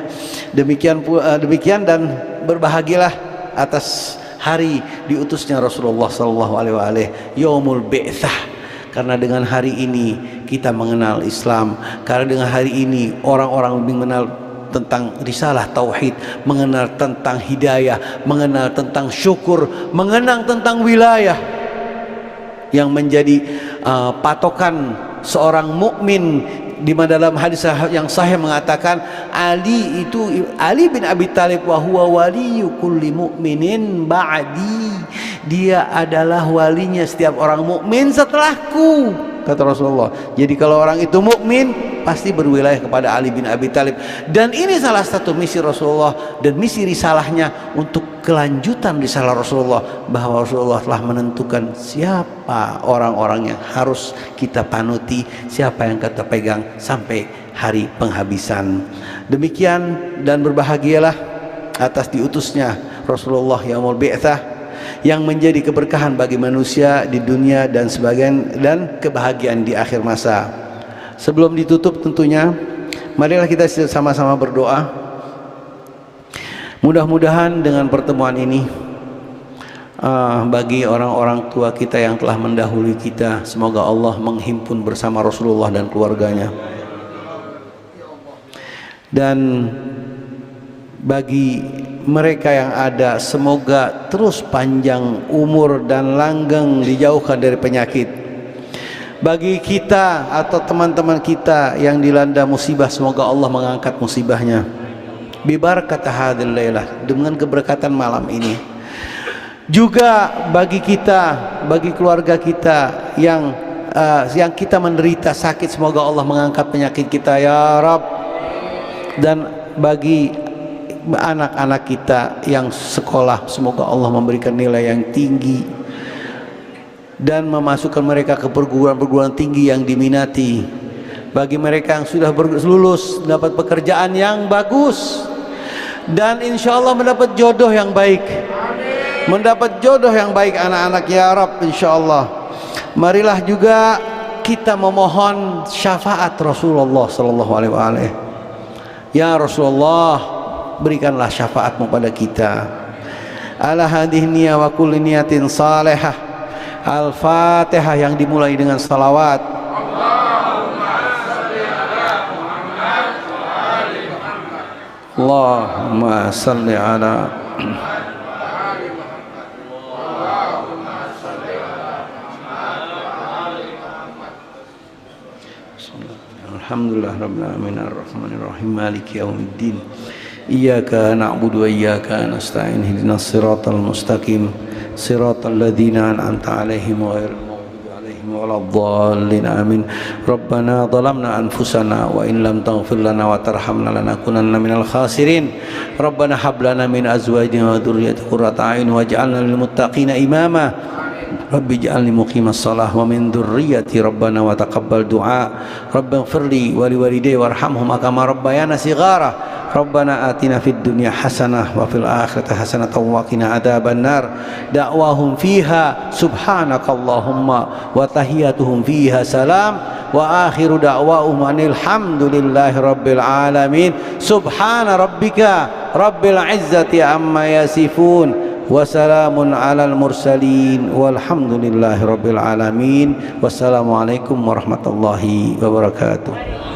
Demikian dan berbahagialah atas hari diutusnya Rasulullah sallallahu alaihi wasallam, yaumul bi'tsah. Karena dengan hari ini kita mengenal Islam. Karena dengan hari ini orang-orang mengenal tentang risalah tauhid, mengenal tentang hidayah, mengenal tentang syukur, mengenal tentang wilayah yang menjadi patokan seorang mukmin. Di mana dalam hadis yang sahih mengatakan Ali bin Abi Thalib wa huwa waliyyu kulli mu'minin ba'di, dia adalah walinya setiap orang mukmin setelahku, kata Rasulullah. Jadi kalau orang itu mukmin pasti berwilayah kepada Ali bin Abi Thalib. Dan ini salah satu misi Rasulullah dan misi risalahnya untuk kelanjutan risalah Rasulullah, bahwa Rasulullah telah menentukan siapa orang-orang yang harus kita panuti, siapa yang kita pegang sampai hari penghabisan. Demikian dan berbahagialah atas diutusnya Rasulullah yaumul bi'tsah, yang menjadi keberkahan bagi manusia di dunia dan kebahagiaan di akhir masa. Sebelum ditutup tentunya, marilah kita sama-sama berdoa. Mudah-mudahan dengan pertemuan ini bagi orang-orang tua kita yang telah mendahului kita, semoga Allah menghimpun bersama Rasulullah dan keluarganya. Dan bagi mereka yang ada, semoga terus panjang umur dan langgeng, dijauhkan dari penyakit. Bagi kita atau teman-teman kita yang dilanda musibah, semoga Allah mengangkat musibahnya. Bibarakat hadhil lailah, dengan keberkatan malam ini. Juga bagi kita, bagi keluarga kita yang kita menderita sakit, semoga Allah mengangkat penyakit kita ya Rabb. Dan bagi anak-anak kita yang sekolah, semoga Allah memberikan nilai yang tinggi dan memasukkan mereka ke perguruan-perguruan tinggi yang diminati. Bagi mereka yang sudah lulus, dapat pekerjaan yang bagus dan insya Allah mendapat jodoh yang baik. Mendapat jodoh yang baik anak-anak ya Rabb, insya Allah. Marilah juga kita memohon syafaat Rasulullah sallallahu alaihi wasallam. Ya Rasulullah, berikanlah syafaatmu pada kita. Ala hadhihi niyya wa kulli niyatin salihah. Al-Fatihah yang dimulai dengan salawat. Allahumma salli ala Alhamdulillah rabbil alamin arrahmanir rahim maliki yaumiddin iyyaka na'budu wa iyyaka nasta'in ihdinas siratal mustaqim siratal ladzina an'amta 'alaihim ghairil maghdubi 'alaihim waladdallin amin. Rabbana zalamna anfusana wa in lam taghfir lana wa tarhamna lanakunanna minal khasirin. Rabbana hab lana min azwajina wa dhurriyyatina qurrata a'yun waj'alna lil muttaqina imama. Rabbi ij'alni muqimas shalah wa min dhurriyyati rabbana wa taqabbal du'a. Rabbighfirli wa liwalidayya warhamhum kama rabbayana shighara. Rabbana atina fid dunya hasanah wa fil akhirati hasanatan wa qina adzabannar. Da'wahum fiha subhanakallahumma wa tahiyyatuhum fiha salam wa akhiru da'wahum anil hamdulillahi rabbil alamin. Subhana rabbika rabbil izzati amma yasifun wa salamun alal mursalin walhamdulillahi rabbil alamin. Wassalamualaikum warahmatullahi wabarakatuh.